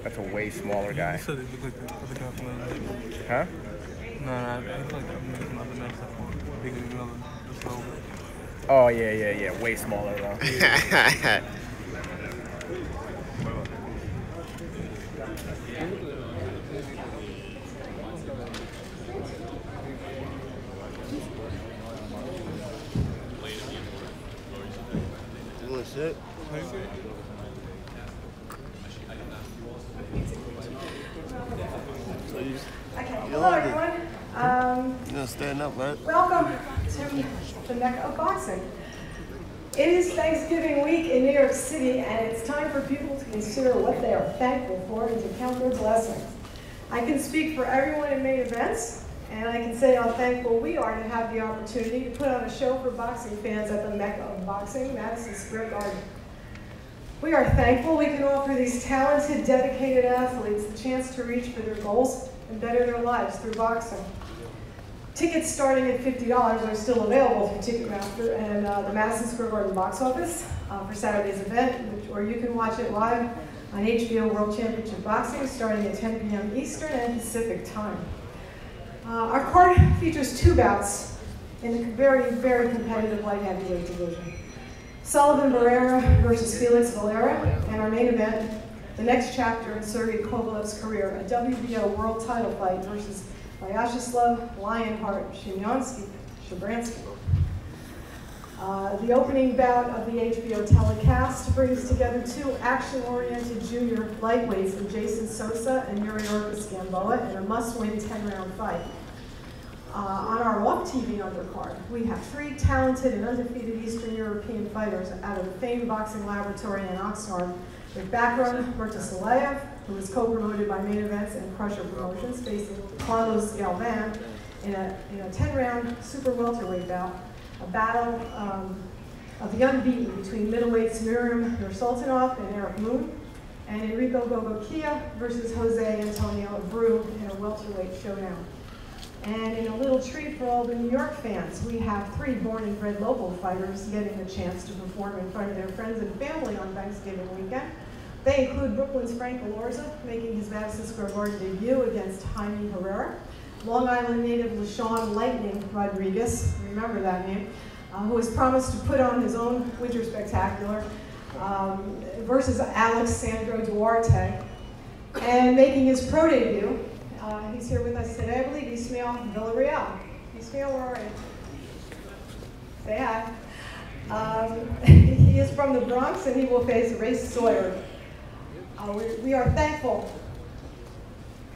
That's a way smaller guy. You said it looked like the other guy from the Huh? No, I feel like I'm making other names that bigger than the other. So, Oh, yeah. Way smaller, though. You want to sit? So you Hello, everyone. You're gonna stand up, right? Welcome to the Mecca of Boxing. It is Thanksgiving week in New York City, and it's time for people to consider what they are thankful for and to count their blessings. I can speak for everyone in main events, and I can say how thankful we are to have the opportunity to put on a show for boxing fans at the Mecca of Boxing, Madison Square Garden. We are thankful we can offer these talented, dedicated athletes the chance to reach for their goals and better their lives through boxing. Tickets starting at $50 are still available through Ticketmaster and the Madison Square Garden box office for Saturday's event, or you can watch it live on HBO World Championship Boxing starting at 10 p.m. Eastern and Pacific time. Our card features 2 bouts in the very, very competitive light heavyweight division. Sullivan Barrera versus Felix Valera, and our main event, the next chapter in Sergey Kovalev's career, a WBO world title fight versus Vyacheslav Lionheart Shabransky. The opening bout of the HBO telecast brings together 2 action-oriented junior lightweights in Jason Sosa and Yuri Gamboa in a must-win 10-round fight. On our off-TV undercard, we have 3 talented and undefeated Eastern European fighters out of the famed boxing laboratory in Oxnard, with background Murtasalayev, who is co-promoted by Main Events and Crusher Promotions, facing Carlos Galvan in a 10-round super welterweight bout, a battle of the unbeaten between middleweights Miriam Nursultanov and Eric Moon, and Enrico Gogokia versus Jose Antonio Abreu in a welterweight showdown. And in a little treat for all the New York fans, we have 3 born and bred local fighters getting the chance to perform in front of their friends and family on Thanksgiving weekend. They include Brooklyn's Frank Elorza, making his Madison Square Garden debut against Jaime Herrera, Long Island native LaShawn Lightning Rodriguez, remember that name, who has promised to put on his own Winter Spectacular, versus Alex Sandro Duarte, and making his pro debut. He's here with us today, I believe, Ismael Villarreal. Ismael, where are you? Say hi. He is from the Bronx, and he will face Race Sawyer. We are thankful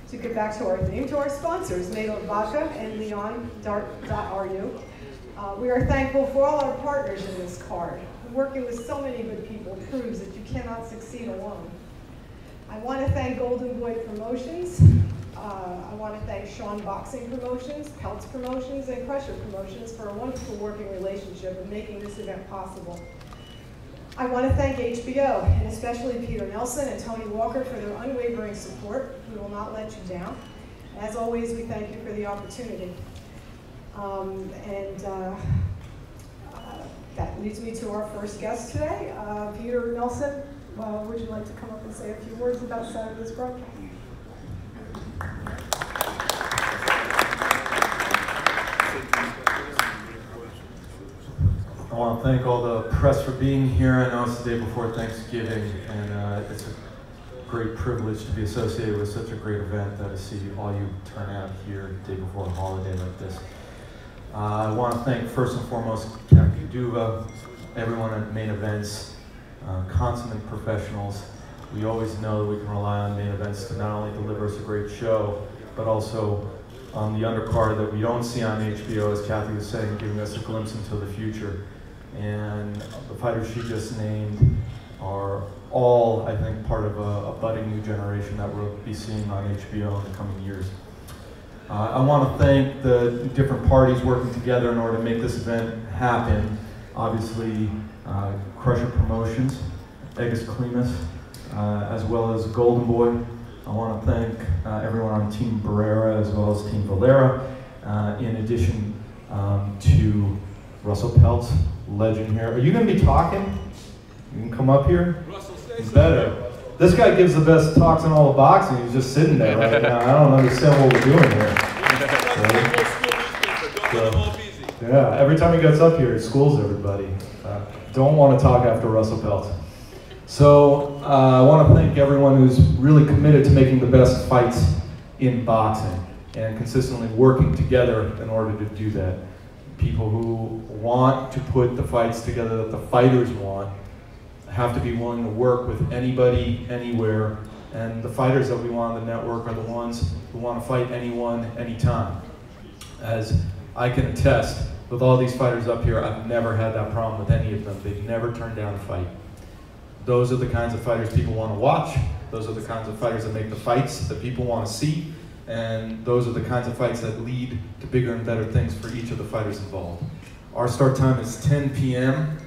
to get back to our theme, to our sponsors, Nato Vodka and Leon.ru. We are thankful for all our partners in this card. Working with so many good people proves that you cannot succeed alone. I want to thank Golden Boy Promotions. I want to thank Sean Boxing Promotions, Peltz Promotions, and Crusher Promotions for a wonderful working relationship and making this event possible. I want to thank HBO, and especially Peter Nelson and Tony Walker for their unwavering support. We will not let you down. As always, we thank you for the opportunity. That leads me to our first guest today, Peter Nelson. Would you like to come up and say a few words about Saturday's broadcast? I want to thank all the press for being here. I know it's the day before Thanksgiving, and it's a great privilege to be associated with such a great event, to see all you turn out here the day before a holiday like this. I want to thank first and foremost Captain Duva, everyone at Main Events, consummate professionals. We always know that we can rely on Main Events to not only deliver us a great show, but also on the undercard that we don't see on HBO, as Kathy was saying, giving us a glimpse into the future. And the fighters she just named are all, I think, part of a budding new generation that we'll be seeing on HBO in the coming years. I want to thank the different parties working together in order to make this event happen. Obviously, Crusher Promotions, Egas Klimas, as well as Golden Boy. I want to thank everyone on Team Barrera as well as Team Valera, in addition to Russell Peltz, legend here. Are you going to be talking? You can come up here? Russell, say better. This guy gives the best talks in all of boxing. He's just sitting there right now. I don't understand what we're doing here. Yeah, every time he gets up here, he schools everybody. Don't want to talk after Russell Peltz. So I want to thank everyone who's really committed to making the best fights in boxing and consistently working together in order to do that. People who want to put the fights together that the fighters want have to be willing to work with anybody, anywhere, and the fighters that we want on the network are the ones who want to fight anyone, anytime. As I can attest, with all these fighters up here, I've never had that problem with any of them. They've never turned down a fight. Those are the kinds of fighters people want to watch. Those are the kinds of fighters that make the fights that people want to see. And those are the kinds of fights that lead to bigger and better things for each of the fighters involved. Our start time is 10 p.m.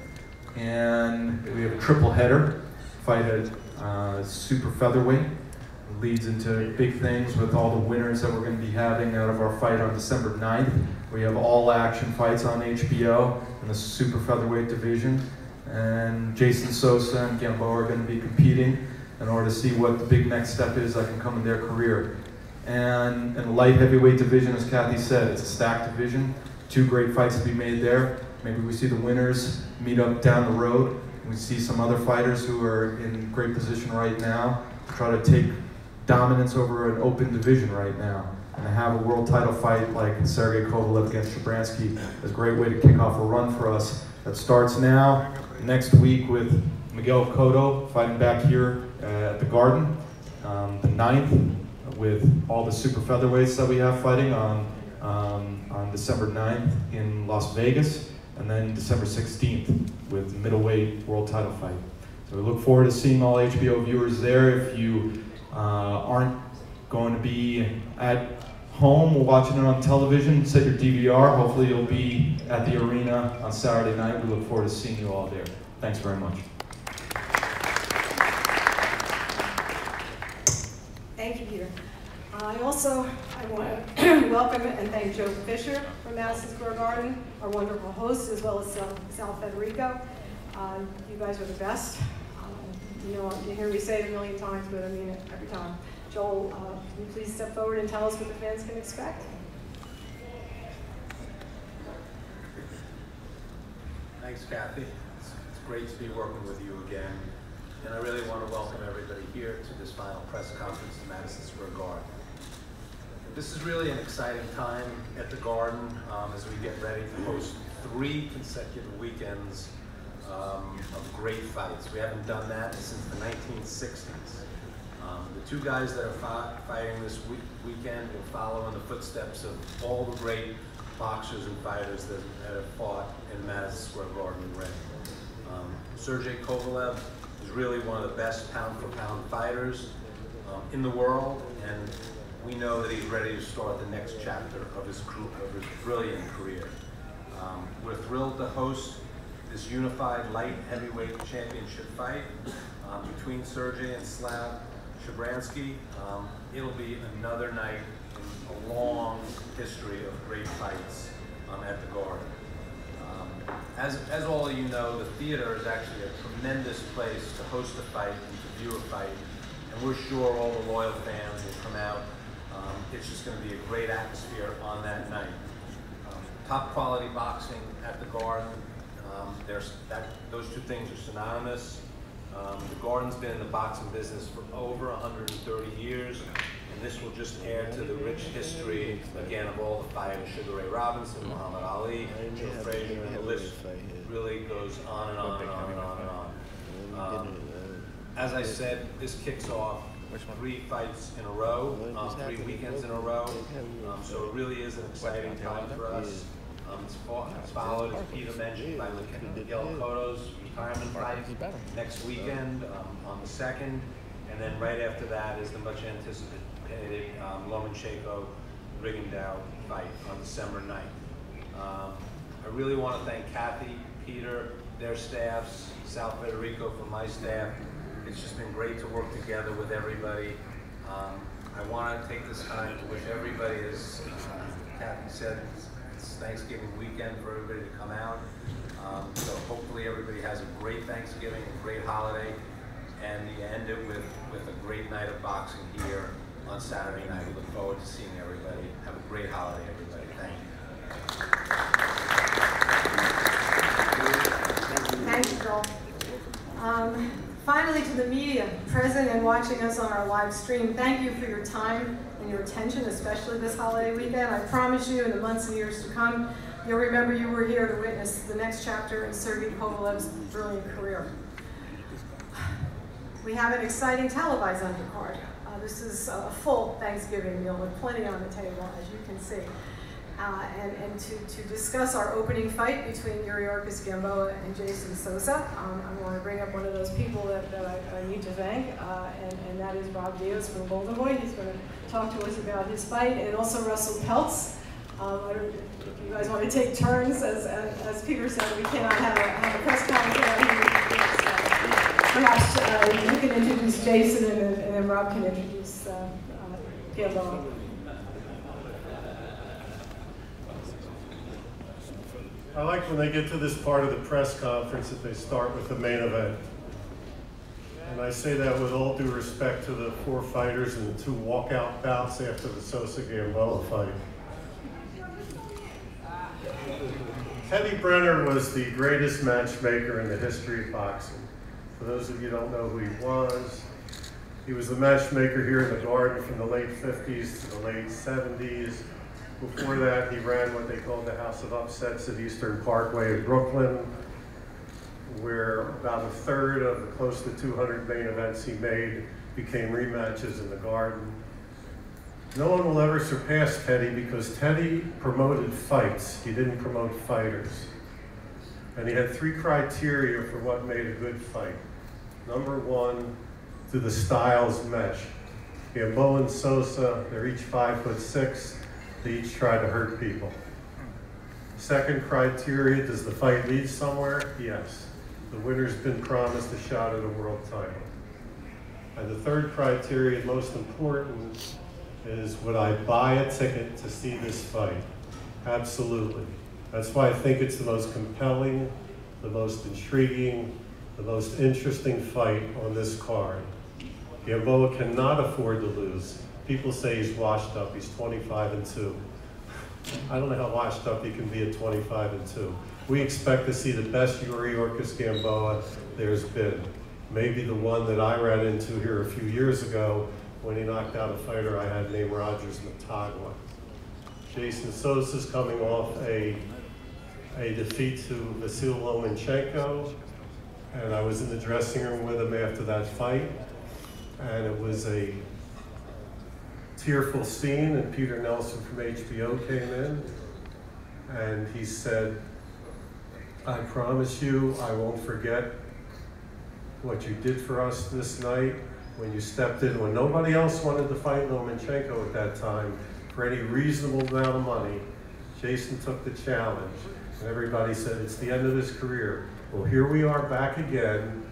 and we have a triple header. Fight at super featherweight. It leads into big things with all the winners that we're going to be having out of our fight on December 9th. We have all action fights on HBO in the super featherweight division. And Jason Sosa and Gamboa are going to be competing in order to see what the big next step is that can come in their career. And in the light heavyweight division, as Kathy said, it's a stacked division. 2 great fights to be made there. Maybe we see the winners meet up down the road. We see some other fighters who are in great position right now to try to take dominance over an open division right now. And to have a world title fight like Sergey Kovalev against Shabransky is a great way to kick off a run for us that starts now, next week with Miguel Cotto fighting back here at the Garden, the 9th, with all the super featherweights that we have fighting on December 9th in Las Vegas, and then December 16th with the middleweight world title fight. So we look forward to seeing all HBO viewers there. If you aren't going to be at home watching it on television, set your DVR. Hopefully you'll be at the arena on Saturday night. We look forward to seeing you all there. Thanks very much. Thank you, Peter. I want to welcome and thank Joe Fisher from Madison Square Garden, our wonderful host, as well as Sal Federico. You guys are the best. You know, you hear me say it a million times, but I mean it every time. Joel, can you please step forward and tell us what the fans can expect? Thanks, Kathy. It's great to be working with you again. And I really want to welcome everybody here to this final press conference in Madison Square Garden. This is really an exciting time at the Garden as we get ready to host 3 consecutive weekends of great fights. We haven't done that since the 1960s. The 2 guys that are fighting this weekend will follow in the footsteps of all the great boxers and fighters that have fought in Madison Square Garden ring. Sergey Kovalev is really one of the best pound-for-pound fighters in the world, and we know that he's ready to start the next chapter of his brilliant career. We're thrilled to host this unified light heavyweight championship fight between Sergey and Slav Shabransky. It'll be another night in a long history of great fights at the Garden. As all of you know, the theater is actually a tremendous place to host a fight and to view a fight, and we're sure all the loyal fans will come out. It's just going to be a great atmosphere on that night. Top quality boxing at the Garden. Those 2 things are synonymous. The Garden's been in the boxing business for over 130 years, and this will just add to the rich history, again, of all the fighters: Sugar Ray Robinson, Muhammad Ali, Joe Frazier, and the list really goes on and on and on and on and on. As I said, this kicks off 3 fights in a row, 3 weekends in a row, so it really is an exciting time for us. It's followed, as Peter mentioned, by Miguel Cotto's retirement fight next weekend on the 2nd, and then right after that is the much anticipated Lomachenko Rigondeaux fight on December 9th. I really want to thank Kathy, Peter, their staffs, Sal Federico from my staff. It's just been great to work together with everybody. I want to take this time to wish everybody, as Kathy said, it's Thanksgiving weekend for everybody to come out. So hopefully everybody has a great Thanksgiving, a great holiday. and you end it with a great night of boxing here on Saturday night. We look forward to seeing everybody. Have a great holiday, everybody. Thank you. Thank you, Joel. Finally, to the media present and watching us on our live stream, thank you for your time and your attention, especially this holiday weekend. I promise you, in the months and years to come, you'll remember you were here to witness the next chapter in Sergei Kovalev's brilliant career. We have an exciting televised undercard. This is a full Thanksgiving meal with plenty on the table, as you can see. And to discuss our opening fight between Yuriorkis Gamboa and Jason Sosa, I want to bring up one of those people that I need to thank, and that is Rob Diaz from Golden Boy. He's going to talk to us about his fight, and also Russell Peltz. If you guys want to take turns, as Peter said, we cannot have a press conference. Perhaps you can introduce Jason, and then Rob can introduce Gamboa. I like when they get to this part of the press conference that they start with the main event. And I say that with all due respect to the 4 fighters and the 2 walkout bouts after the Sosa-Gamboa fight. Teddy Brenner was the greatest matchmaker in the history of boxing. For those of you who don't know who he was the matchmaker here in the Garden from the late 50s to the late 70s. Before that, he ran what they called the House of Upsets at Eastern Parkway in Brooklyn, where about a third of the close to 200 main events he made became rematches in the Garden. No one will ever surpass Teddy because Teddy promoted fights. He didn't promote fighters. And he had 3 criteria for what made a good fight. Number 1, do the styles mesh? Gamboa and Sosa, they're each 5'6". They each try to hurt people. Second criteria, does the fight lead somewhere? Yes. The winner's been promised a shot at a world title. And the third criteria, most important, is would I buy a ticket to see this fight? Absolutely. That's why I think it's the most compelling, the most intriguing, the most interesting fight on this card. Gamboa cannot afford to lose. People say he's washed up, he's 25-2. I don't know how washed up he can be at 25-2. We expect to see the best Yuriorkis Gamboa there's been. Maybe the one that I ran into here a few years ago when he knocked out a fighter I had named Rogers Matagua. Jason Sosa's coming off a defeat to Vasil Lomachenko, and I was in the dressing room with him after that fight, and it was a tearful scene, and Peter Nelson from HBO came in, and he said, I promise you I won't forget what you did for us this night when you stepped in, when nobody else wanted to fight Lomachenko at that time for any reasonable amount of money. Jason took the challenge, and everybody said, it's the end of his career. Well, here we are back again.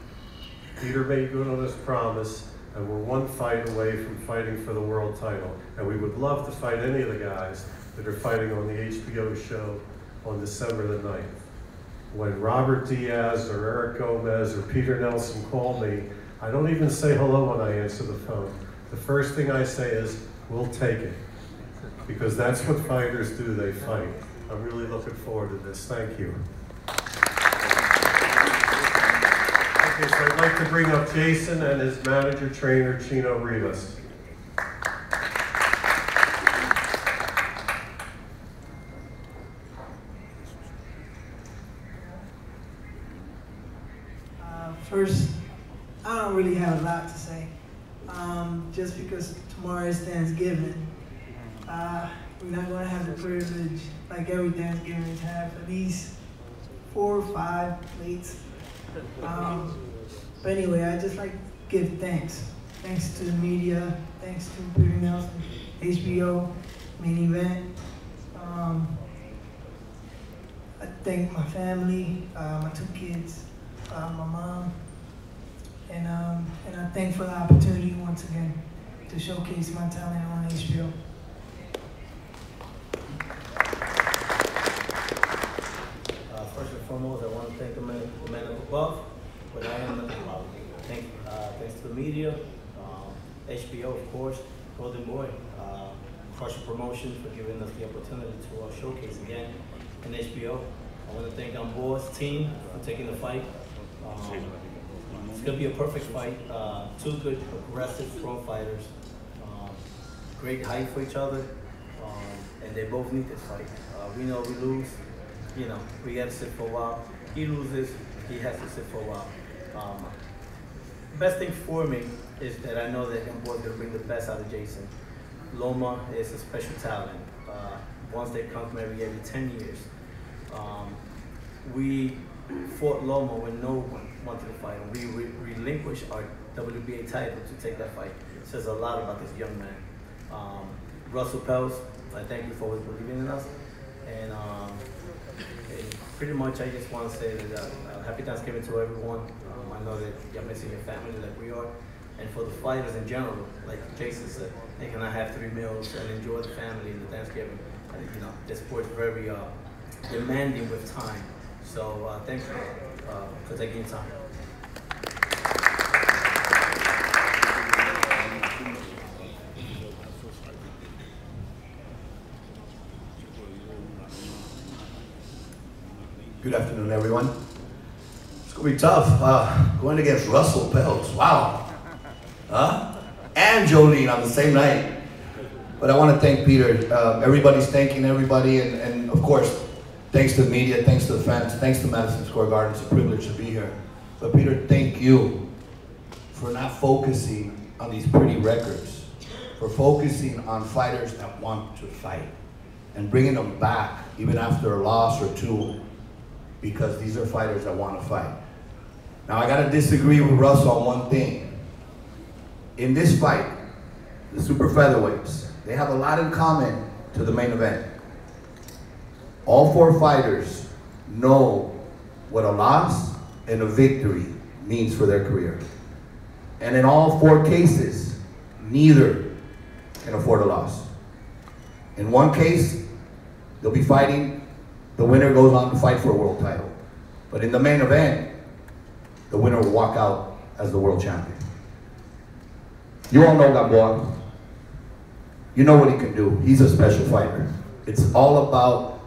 Peter made good on his promise, and we're 1 fight away from fighting for the world title. And we would love to fight any of the guys that are fighting on the HBO show on December the 9th. When Robert Diaz or Eric Gomez or Peter Nelson call me, I don't even say hello when I answer the phone. The first thing I say is, we'll take it. Because that's what fighters do, they fight. I'm really looking forward to this. Thank you. Okay, so I'd like to bring up Jason and his manager trainer, Chino Rivas. First, I don't really have a lot to say. Just because tomorrow is Thanksgiving, we're not going to have the privilege, like every Thanksgiving, to have at least 4 or 5 plates. But anyway, I just like to give thanks. Thanks to the media, thanks to Peter Nelson, HBO, Main Event. I thank my family, my 2 kids, my mom, and I thank for the opportunity once again to showcase my talent on HBO. First and foremost, I want to thank the man above, but I am nothing above. Thank HBO, of course, Golden Boy, Crusher Promotions for giving us the opportunity to showcase again in HBO. I want to thank Gamboa's team for taking the fight. It's going to be a perfect fight. Two good, aggressive, strong fighters. Great height for each other, and they both need this fight. We know we lose, you know, we got to sit for a while. He loses, he has to sit for a while. The best thing for me is that I know that Gamboa is going to bring the best out of Jason. Loma is a special talent. Once they come from every 10 years. We fought Loma when no one wanted to fight, and we relinquished our WBA title to take that fight. It says a lot about this young man. Russell Pels, I thank you for always believing in us. And pretty much I just want to say that happy Thanksgiving to everyone. I know that you're missing your family like we are. And for the fighters in general, like Jason said, they cannot have 3 meals and enjoy the family and the Thanksgiving. You know, this sport is very demanding with time. So thank you for taking your time. Good afternoon, everyone. It's going to be tough. Going against Russell Pels. Wow. And Jolene on the same night. But I want to thank Peter. Everybody's thanking everybody. And of course, thanks to the media, thanks to the fans, thanks to Madison Square Garden. It's a privilege to be here. But Peter, thank you for not focusing on these pretty records. For focusing on fighters that want to fight. And bringing them back, even after a loss or two. Because these are fighters that want to fight. Now I gotta disagree with Russell on one thing. In this fight, the super featherweights, they have a lot in common to the main event. All 4 fighters know what a loss and a victory means for their career. And in all 4 cases, neither can afford a loss. In one case, they'll be fighting. The winner goes on to fight for a world title. But in the main event, the winner will walk out as the world champion. You all know Gamboa. You know what he can do. He's a special fighter. It's all about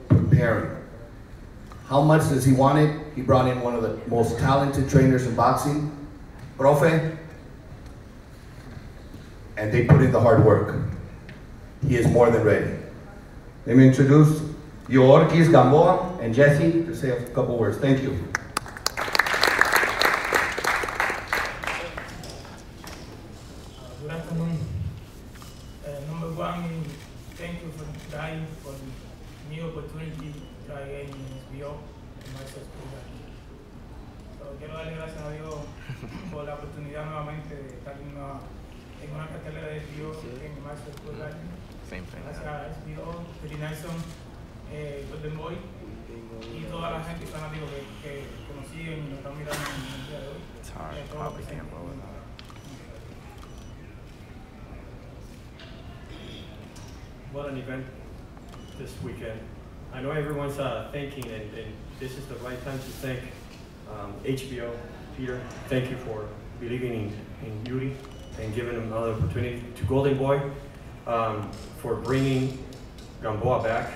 preparing. How much does he want it? He brought in one of the most talented trainers in boxing, Profe, and they put in the hard work. He is more than ready. Let me introduce Georgene Gamboa and Jesse to say a couple words. Thank you. Good afternoon. Number one, thank you for dying for the new opportunity to try again in HBO and myself. Quiero darle gracias a Dios por la oportunidad nuevamente de estar en una cartelera de HBO en marzo del año. Gracias a HBO, Terry Nelson, Golden Boy y toda la gente fanática que nos siguen y nos están mirando en el día de hoy. What an event this weekend. I know everyone's thinking, and this is the right time to thank HBO. Peter, thank you for believing in Yuri and giving him another opportunity. To Golden Boy, for bringing Gamboa back.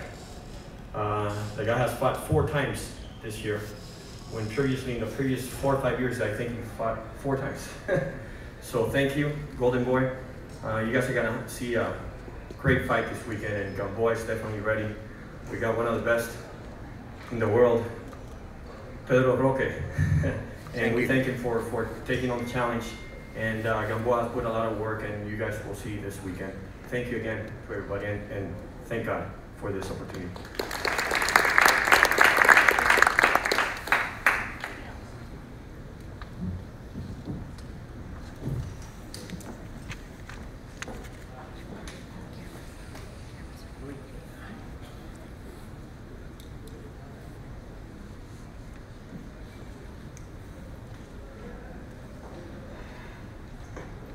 The guy has fought 4 times this year, when previously in the previous 4 or 5 years, I think he fought 4 times. So thank you, Golden Boy. You guys are gonna see a great fight this weekend, and Gamboa is definitely ready. We got one of the best in the world, Pedro Roque. And we thank him for taking on the challenge. And Gamboa has put a lot of work, and you guys will see this weekend. Thank you again to everybody, and thank God for this opportunity.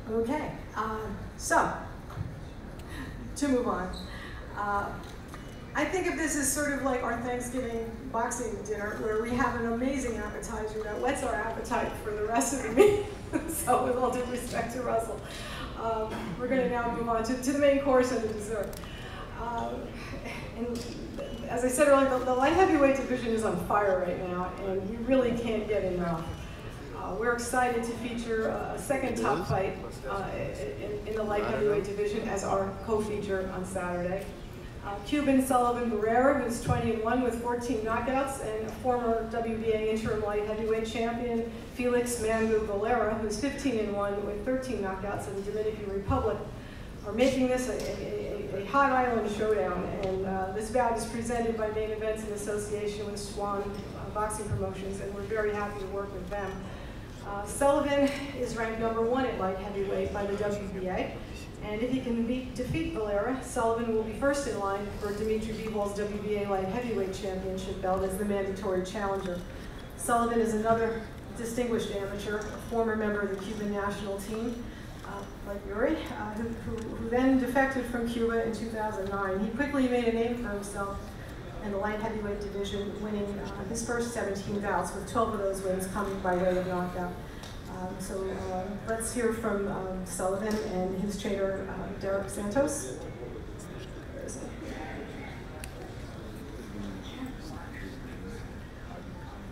Okay, so to move on, I think of this as sort of like our Thanksgiving boxing dinner, where we have an amazing appetizer that whets our appetite for the rest of the meal. So with all due respect to Russell. We're going to now move on to the main course and the dessert. And as I said earlier, the light heavyweight division is on fire right now, and you really can't get enough. We're excited to feature a second top fight in the light heavyweight division as our co-feature on Saturday. Cuban Sullivan Barrera, who's 20-1 with 14 knockouts, and former WBA interim light heavyweight champion Felix Mangu Valera, who's 15-1 with 13 knockouts in the Dominican Republic, are making this a hot island showdown. And this bout is presented by Main Events in association with Swan Boxing Promotions, and we're very happy to work with them. Sullivan is ranked #1 at light heavyweight by the WBA. And if he can defeat Valera, Sullivan will be first in line for Dimitri Bivol's WBA light heavyweight championship belt as the mandatory challenger. Sullivan is another distinguished amateur, a former member of the Cuban national team, like Yuri, who then defected from Cuba in 2009. He quickly made a name for himself in the light heavyweight division, winning his first 17 bouts, with 12 of those wins coming by way of knockout. So let's hear from Sullivan and his trainer, Derek Santos.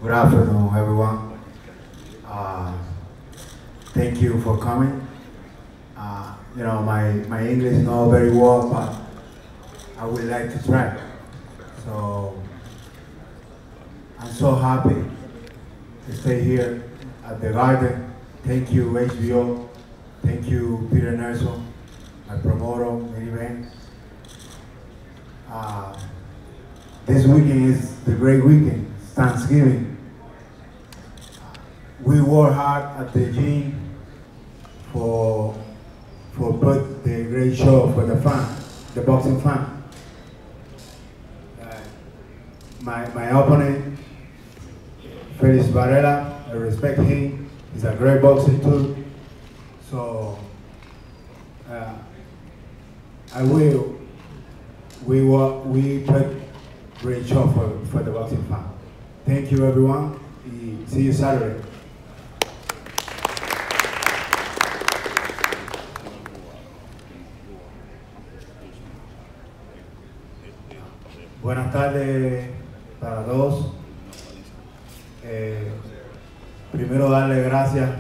Good afternoon, everyone. Thank you for coming. You know, my English is not very well, but I would like to try. So I'm so happy to stay here at the Garden. Thank you, HBO. Thank you, Peter Nelson, my promoter, Main Event. This weekend is the great weekend, it's Thanksgiving. We work hard at the gym for put the great show for the fan, the boxing fan. My opponent, Felix Varela, I respect him. He's a great boxer too. So we put great show for the boxing fan. Thank you, everyone. See you Saturday. Buenas tardes para todos. Primero darle gracias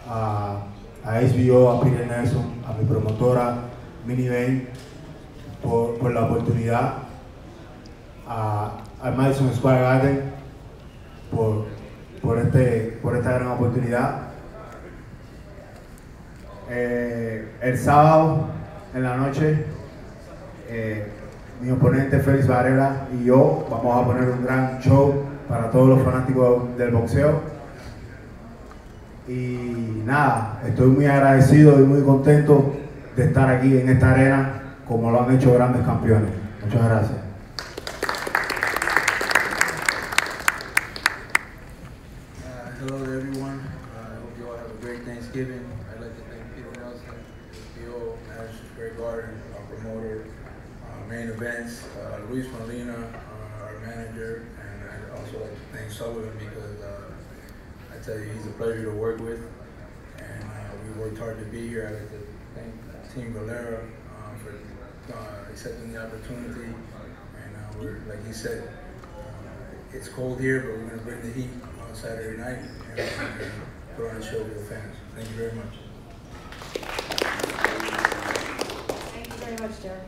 a HBO, a Peter Nelson, a mi promotora Main Event por la oportunidad, a Madison Square Garden por esta gran oportunidad. El sábado en la noche mi oponente Felix Varela y yo vamos a poner un gran show para todos los fanáticos del boxeo. Y nada, estoy muy agradecido y muy contento de estar aquí en esta arena como lo han hecho grandes campeones. Muchas gracias. Hello to everyone. I hope you all have a great Thanksgiving. I'd like to thank Peter Nelson, CEO, Madison Square Garden, our promoter, Main Events, Luis Molina, our manager, and I'd also like to thank Sullivan because I tell you, he's a pleasure to work with, and we worked hard to be here. I'd like to thank Team Valera for accepting the opportunity, and we're, like he said, it's cold here, but we're going to bring the heat on Saturday night and put on a show for the fans. Thank you very much. Thank you very much, Derek.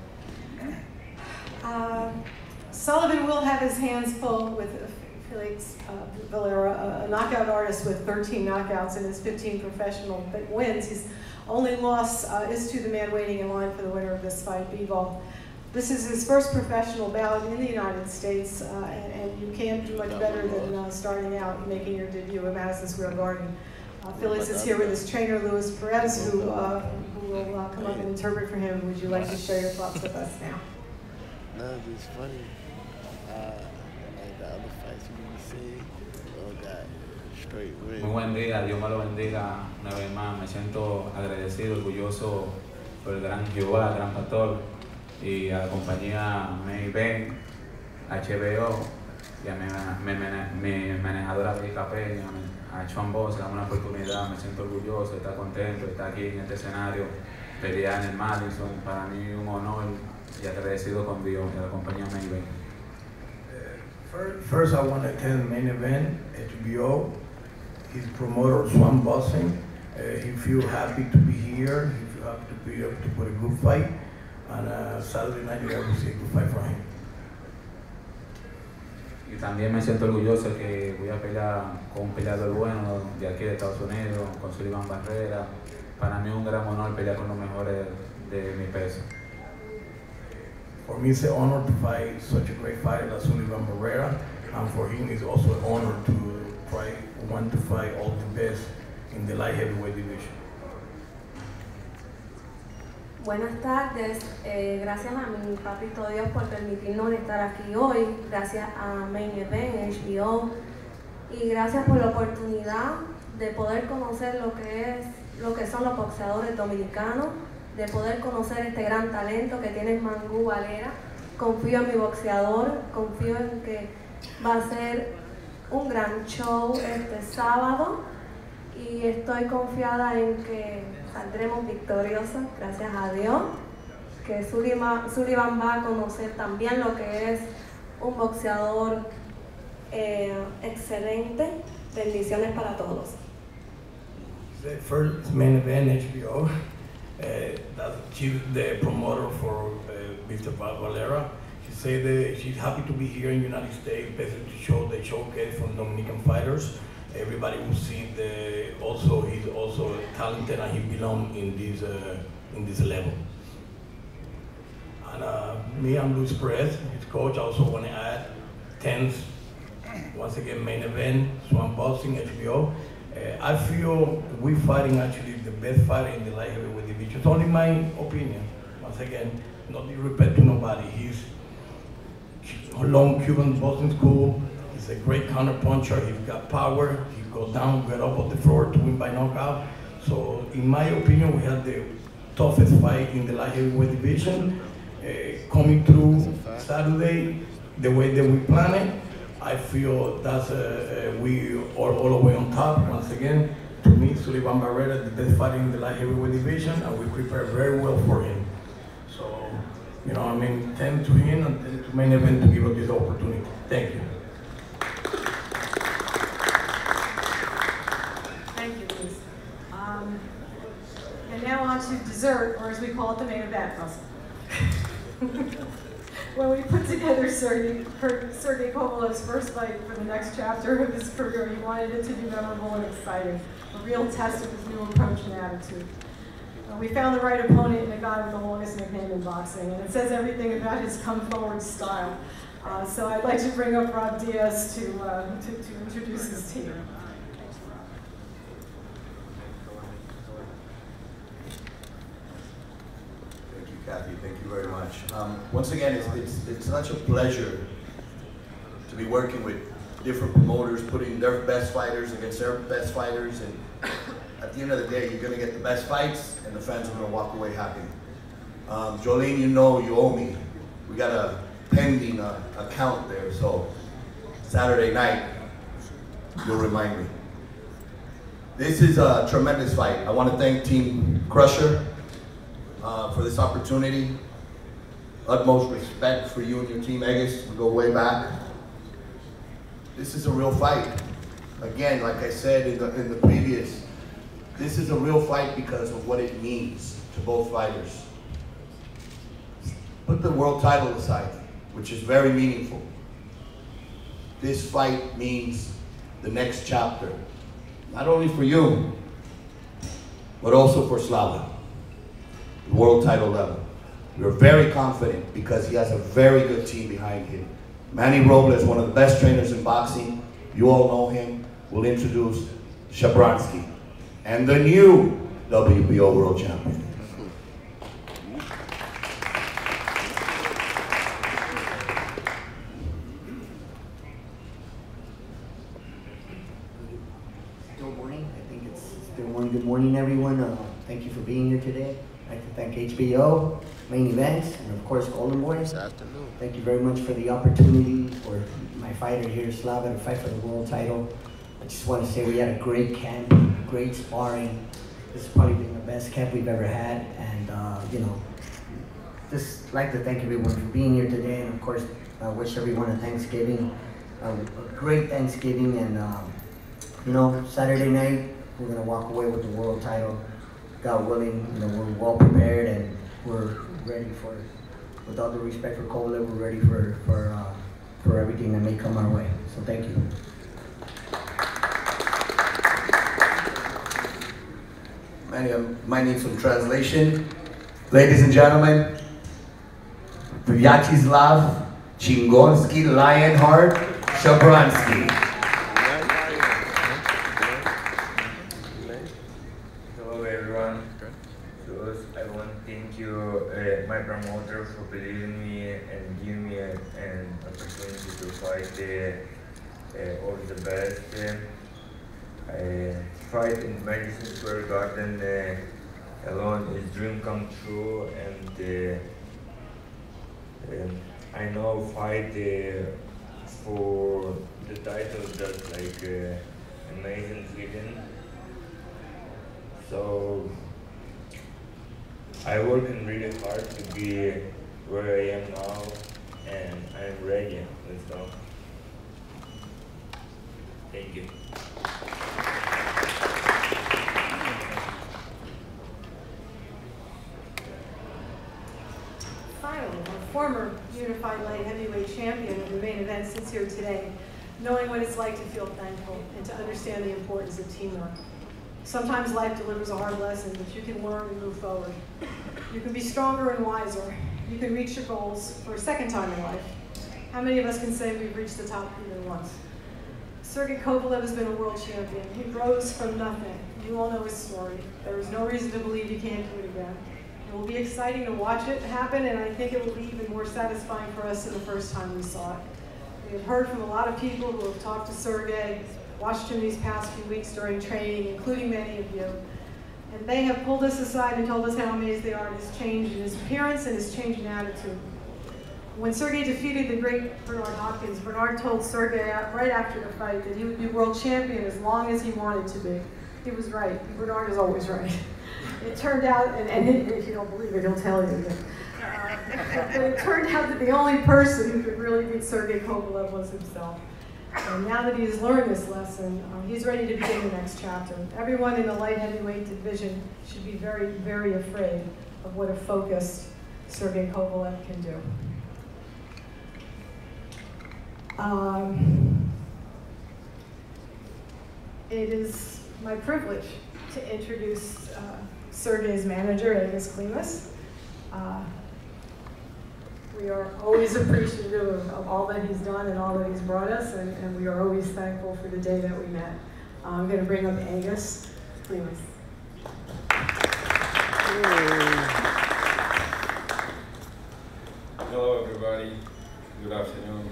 Sullivan will have his hands full with Felix Valera, a knockout artist with 13 knockouts in his 15 professional wins. His only loss is to the man waiting in line for the winner of this fight, Bivol. This is his first professional bout in the United States, and you can't do much better than starting out and making your debut at Madison Square Garden. Felix is here with his trainer, Luis Perez, who will come up and interpret for him. Would you like to share your thoughts with us now? No, it's funny. Like the other fights we see, all got straight wins. Muy buen día, Dios me lo bendiga una vez más. Me siento agradecido, orgulloso por el gran Jehová, el gran pastor, y a la compañía Main Event, HBO, y a mi manejadora de café, a Juan Vivar, se da una oportunidad. Me siento orgulloso, está contento, está aquí en este escenario pelear en el Madison. Para mí un honor y agradecido con Dios y a la compañía Main Event. First, I want to attend Main Event, HBO, his promoter, Swan Boxing. He feels happy to be here. He feels happy to be able to put a good fight. And Saturday night, you will see a good fight for him. Y también me siento orgulloso que voy a pelear con un peleador bueno de aquí de Estados Unidos, con Sullivan Barrera. Para mí es un gran honor pelear con los mejores de mi peso. For me, it's an honor to fight such a great fighter like Sullivan Barrera, and for him, it's also an honor to want to fight all the best in the light heavyweight division. Buenas tardes, gracias a mi papito Dios por permitirnos estar aquí hoy, gracias a Main Event, HBO, y gracias por la oportunidad de poder conocer lo que son los boxeadores dominicanos, de poder conocer este gran talento que tiene Mangú Valera. Confío en mi boxeador, confío en que va a ser un gran show este sábado y estoy confiada en que saldremos victoriosos, gracias a Dios, que Sullivan va a conocer también lo que es un boxeador excelente. Bendiciones para todos. The first Main Event HBO, she's the promoter for Mr. Valera. She said that she's happy to be here in the United States, basically to show the showcase from Dominican fighters. Everybody will see he's also talented and he belongs in this level. And me, I'm Luis Perez, his coach. I also want to add 10th, once again, Main Event, Swan Boxing, HBO. I feel we're fighting actually the best fighter in the light heavyweight division. It's only my opinion. Once again, not disrespect to nobody. He's a long Cuban boxing school. He's a great counter puncher. He's got power. He goes down, get up on the floor to win by knockout. So, in my opinion, we had the toughest fight in the light heavyweight division. Coming through Saturday, the way that we planned it, I feel that's we are all the way on top. Once again, to me, Sullivan Barrera, the best fighter in the light heavyweight division, and we prepare very well for him. So, 10 to him and 10 to Main Event to give us this opportunity. Thank you. Thank you, Luis. And now on to dessert, or as we call it, the main event, Russell. When we put together Sergey Kovalev's first fight for the next chapter of his career, he wanted it to be memorable and exciting, a real test of his new approach and attitude. We found the right opponent in a guy with the longest nickname in boxing, and it says everything about his come-forward style. So I'd like to bring up Rob Diaz to introduce his team. Kathy, thank you very much. Once again, it's such a pleasure to be working with different promoters, putting their best fighters against their best fighters, and at the end of the day, you're going to get the best fights, and the fans are going to walk away happy. Jolene, you owe me. We got a pending account there, so Saturday night, you'll remind me. This is a tremendous fight. I want to thank Team Crusher for this opportunity. Utmost respect for you and your team, Egis. We go way back. This is a real fight. Again, like I said in the previous, this is a real fight because of what it means to both fighters. Put the world title aside, which is very meaningful. This fight means the next chapter, not only for you, but also for Slava. The world title level. We're very confident because he has a very good team behind him. Manny Robles, one of the best trainers in boxing. You all know him. We'll introduce Shabransky and the new WBO world champion. Still morning. I think it's still morning. Good morning, everyone. Thank you for being here today. I'd like to thank HBO, Main Events, and of course Golden Boys. Thank you very much for the opportunity for my fighter here, Slava, to fight for the world title. I just want to say we had a great camp, great sparring. This has probably been the best camp we've ever had, and you know, just like to thank everyone for being here today, and of course, wish everyone a Thanksgiving, a great Thanksgiving, and you know, Saturday night we're gonna walk away with the world title. God willing, you know, we're well prepared and we're ready for, with all the respect for Kovalev, we're ready for everything that may come our way. So thank you. Might need some translation. Ladies and gentlemen, Vyacheslav Chingonsky Lionheart Shabransky. Hello everyone. First, I want to thank you, my promoter, for believing in me and giving me an opportunity to fight all the best. Fight in Madison Square Garden alone is dream come true, and I know fight for the title just like amazing feeling. So I working really hard to be where I am now, and I'm ready. Let's go. Thank you. Finally, our former unified light heavyweight champion of the main event sits here today, knowing what it's like to feel thankful and to understand the importance of teamwork. Sometimes life delivers a hard lesson, but you can learn and move forward. You can be stronger and wiser. You can reach your goals for a second time in life. How many of us can say we've reached the top even once? Sergey Kovalev has been a world champion. He rose from nothing. You all know his story. There is no reason to believe he can't do it again. It will be exciting to watch it happen, and I think it will be even more satisfying for us than the first time we saw it. We have heard from a lot of people who have talked to Sergey, watched him these past few weeks during training, including many of you. And they have pulled us aside and told us how amazed they are at his change in his appearance and his change in attitude. When Sergey defeated the great Bernard Hopkins, Bernard told Sergey right after the fight that he would be world champion as long as he wanted to be. He was right. Bernard is always right. It turned out, and if you don't believe it, he'll tell you that. But it turned out that the only person who could really beat Sergey Kovalev was himself. And now that he has learned this lesson, he's ready to begin the next chapter. Everyone in the light heavyweight division should be very, very afraid of what a focused Sergey Kovalev can do. It is my privilege to introduce Sergey's manager, Agus Klimas. We are always appreciative of all that he's done and all that he's brought us, and we are always thankful for the day that we met. I'm going to bring up Agus Klimas. Hello everybody, good afternoon.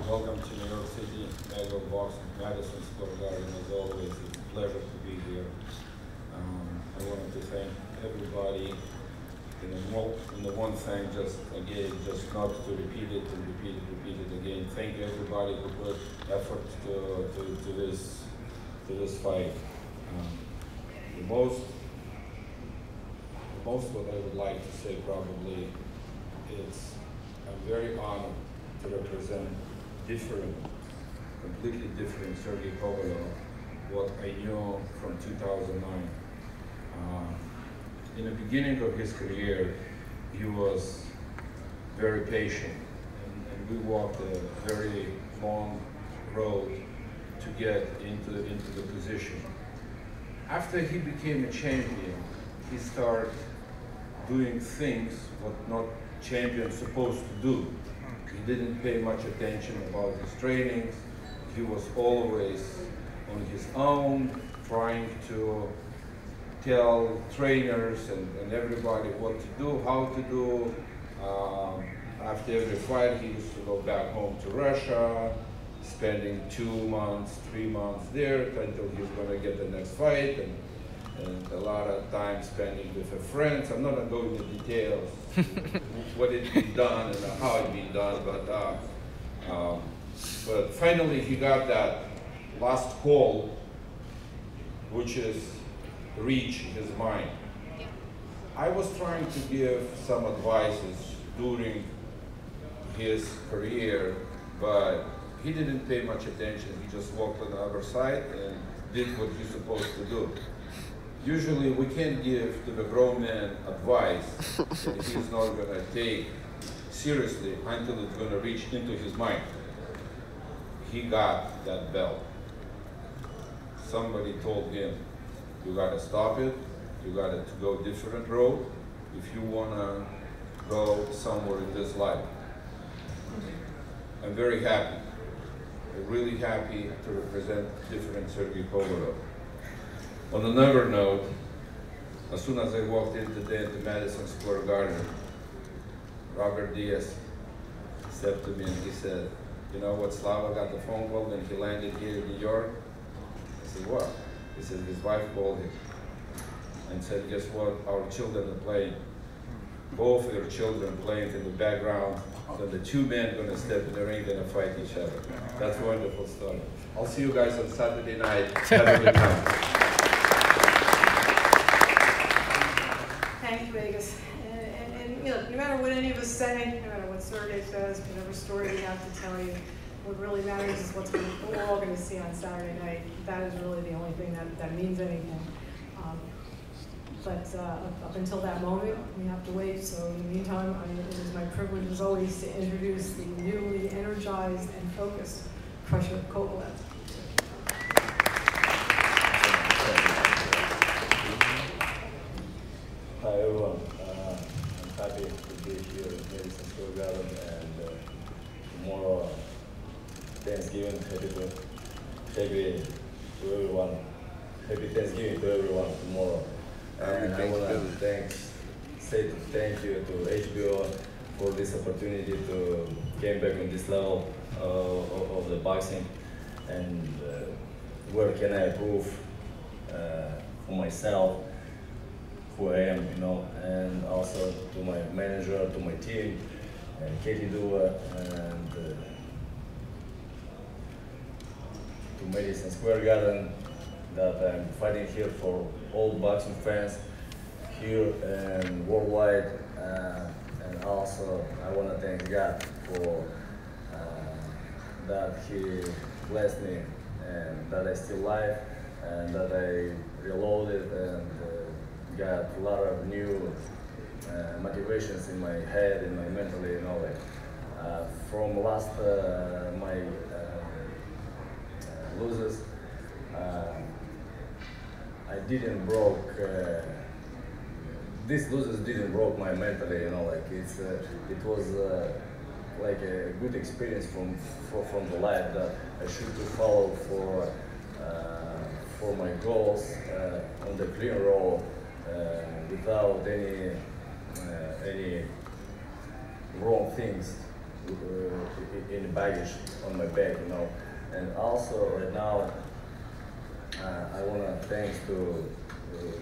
Welcome to New York City, Mega Boxing, Madison Square Garden. As always, it's a pleasure to be here. I wanted to thank everybody. And the one thing, just not to repeat it and repeat it again. Thank you everybody who put effort to this fight. The most what I would like to say probably is I'm very honored to represent completely different Sergey Kovalev, what I knew from 2009. In the beginning of his career, he was very patient, and we walked a very long road to get into the position. After he became a champion, he started doing things what not champions supposed to do. He didn't pay much attention about his trainings. He was always on his own, trying to tell trainers and everybody what to do, how to do. After every fight, he used to go back home to Russia, spending 2 months, 3 months there until he's gonna get the next fight, and a lot of time spending with her friends. I'm not gonna go into details what it be done and how it be done, but finally he got that last call which is reach his mind. I was trying to give some advices during his career, but he didn't pay much attention. He just walked on the other side and did what he's supposed to do. Usually we can't give to the grown man advice that he's not gonna take seriously until it's gonna reach into his mind. He got that belt. Somebody told him, you gotta stop it, you gotta go different road if you wanna go somewhere in this life. I'm very happy. I'm really happy to represent different Sergei Kovalev. On another note, as soon as I walked in today into Madison Square Garden, Robert Diaz stepped to me and he said, you know what, Slava got the phone call when he landed here in New York? I said, what? He said his wife called him and said, guess what, our children are playing. Both their children playing in the background, so the two men gonna step in the ring, gonna fight each other. That's a wonderful story. I'll see you guys on Saturday night. Have a good time. Thank you, Vegas. And you know, no matter what any of us say, no matter what Sergei says, whatever story we have to tell you, what really matters is what we're all going to see on Saturday night. That is really the only thing that means anything. But up until that moment, we have to wait. So in the meantime, it is my privilege, as always, to introduce the newly energized and focused Crusher Kovalev. Hi everyone, I'm happy to be here in Madison Square Garden, and tomorrow Thanksgiving. Happy to everyone. Happy Thanksgiving to everyone tomorrow. And I want to say thank you to HBO for this opportunity to came back on this level of the boxing, and where can I prove for myself who I am, you know, and also to my manager, to my team, and Katie Dua, and to Madison Square Garden, that I'm fighting here for all boxing fans here and worldwide, and also I want to thank God for that He blessed me and that I still alive and that I reloaded and got a lot of new motivations in my head, in my mentally, you know, like from last my losses. I didn't broke. These losses didn't broke my mentally, you know. Like it was like a good experience from the life that I should to follow for my goals on the clean road without any wrong things in the baggage on my back, you know. And also right now. I want to thanks to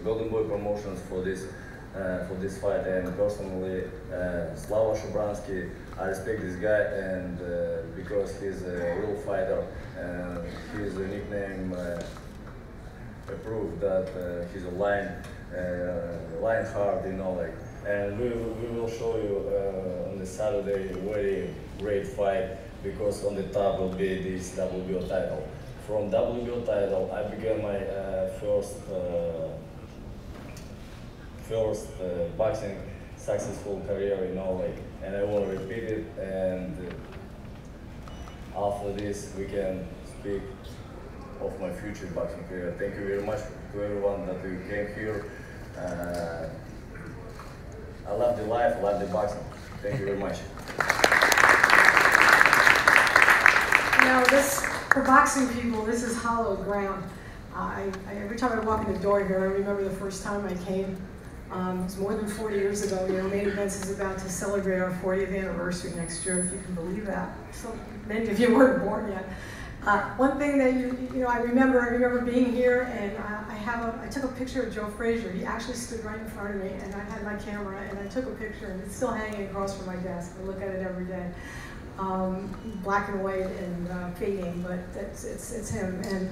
Golden Boy Promotions for this fight, and personally Slava Shubransky. I respect this guy, and because he's a real fighter, and his nickname proved that he's a lion heart, you know, like. And we will show you on the Saturday a very great fight, because on the top will be this WBO title. From WBO title, I began my first boxing successful career, you know, like, and I want to repeat it. And after this, we can speak of my future boxing career. Thank you very much to everyone that you came here. I love the life, I love the boxing. Thank you very much. Now for boxing people, this is hallowed ground. Every time I walk in the door here, I remember the first time I came. It was more than 40 years ago. You know, Main Events is about to celebrate our 40th anniversary next year, if you can believe that. So many of you weren't born yet. One thing that I remember being here, and I took a picture of Joe Frazier. He actually stood right in front of me, and I had my camera, and I took a picture, and it's still hanging across from my desk. I look at it every day. Black and white and fading, but it's him. And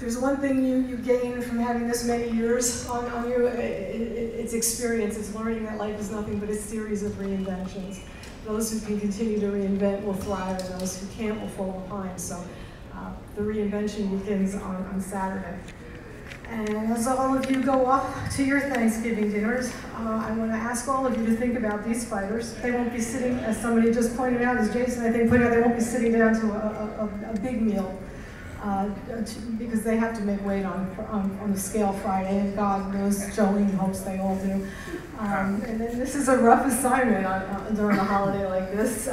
there's one thing you gain from having this many years on you, it's experience. It's learning that life is nothing but a series of reinventions. Those who can continue to reinvent will thrive, and those who can't will fall behind. So the reinvention begins on Saturday. And as all of you go off to your Thanksgiving dinners, I want to ask all of you to think about these fighters. They won't be sitting, as somebody just pointed out, as Jason I think pointed out, they won't be sitting down to a big meal because they have to make weight on the scale Friday, and God knows Jolene hopes they all do. And then this is a rough assignment during a holiday like this.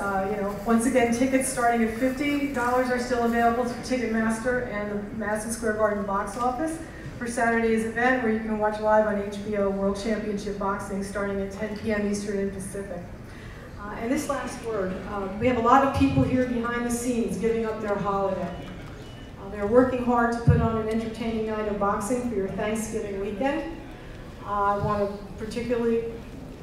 Once again, tickets starting at $50 are still available through Ticketmaster and the Madison Square Garden box office for Saturday's event, where you can watch live on HBO World Championship Boxing starting at 10 p.m. Eastern and Pacific. And this last word, we have a lot of people here behind the scenes giving up their holiday. They're working hard to put on an entertaining night of boxing for your Thanksgiving weekend. I want to particularly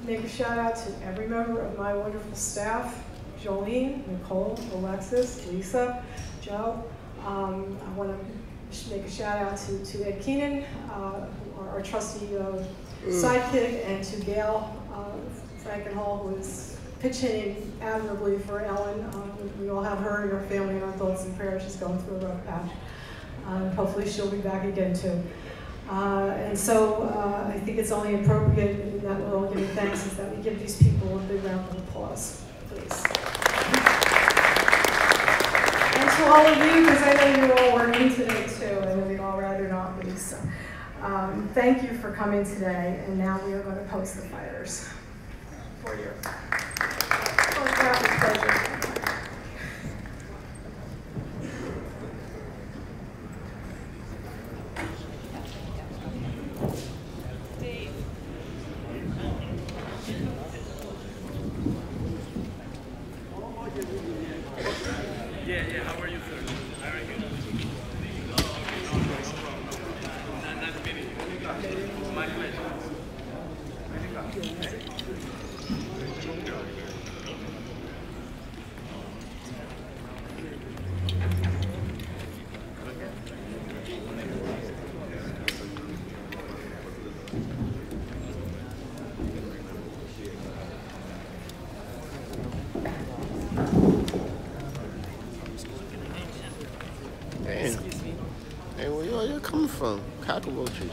make a shout out to every member of my wonderful staff, Jolene, Nicole, Alexis, Lisa, Joe. I want to make a shout out to Ed Keenan, our trusty sidekick, and to Gail Frankenhall, who is pitching admirably for Ellen. We all have her and her family in our thoughts and prayers. She's going through a rough patch. Hopefully she'll be back again too. And so I think it's only appropriate, in that we're all giving thanks, is that we give these people a big round of applause, please. And to all of you, because I know you're all working today too, and we'd all rather not be. So thank you for coming today, and now we are going to post the fighters for you. Yeah, how are you, sir? How are you? Not to meet you. My pleasure. Hey, where y'all coming from? Cockroaches.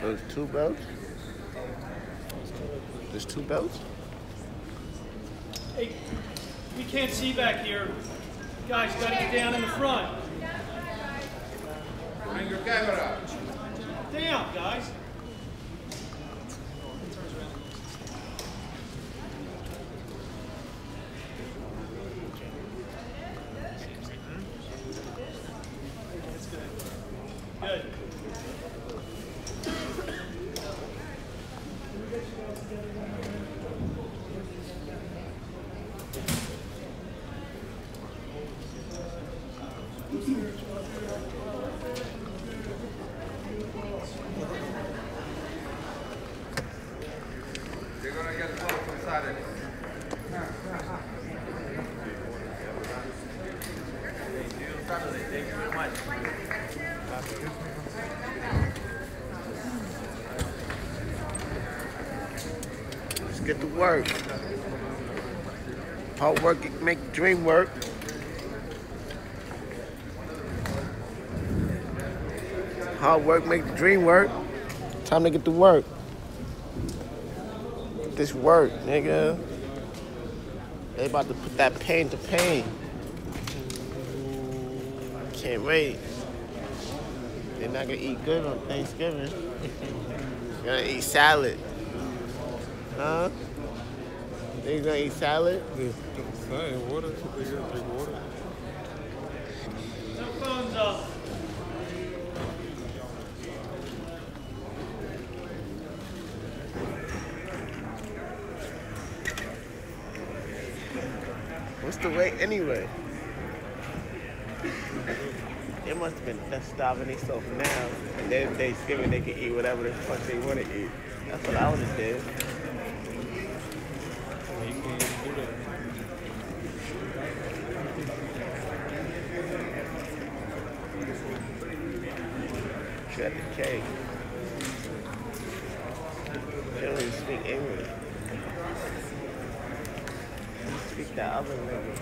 There's two belts? There's two belts? Hey, we can't see back here. Guys, you gotta get down in the front. Bring your camera. Down, guys. Good. You're gonna get close inside it. See you Saturday. Thank you very much. Let's get to work. Hard work make the dream work. Hard work make the dream work. Time to get to work. Get this work, nigga. They about to put that pain to pain. Can't wait. They're not gonna eat good on Thanksgiving. They're gonna eat salad. Huh? They gonna eat salad? Water. They gotta drink water. Phones up. What's the wait anyway? They must have been starving themselves now, and then Thanksgiving they can eat whatever the fuck they want to eat. That's what I would have did. You can't do that. Shut the cake. They don't even speak English. They speak that other language.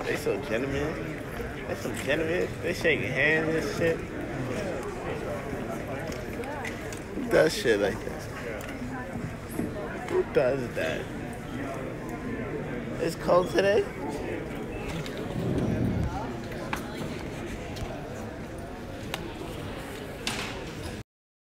They so gentlemen. They so gentlemen. They shaking hands and shit. Who does shit like that? Who does that? It's cold today?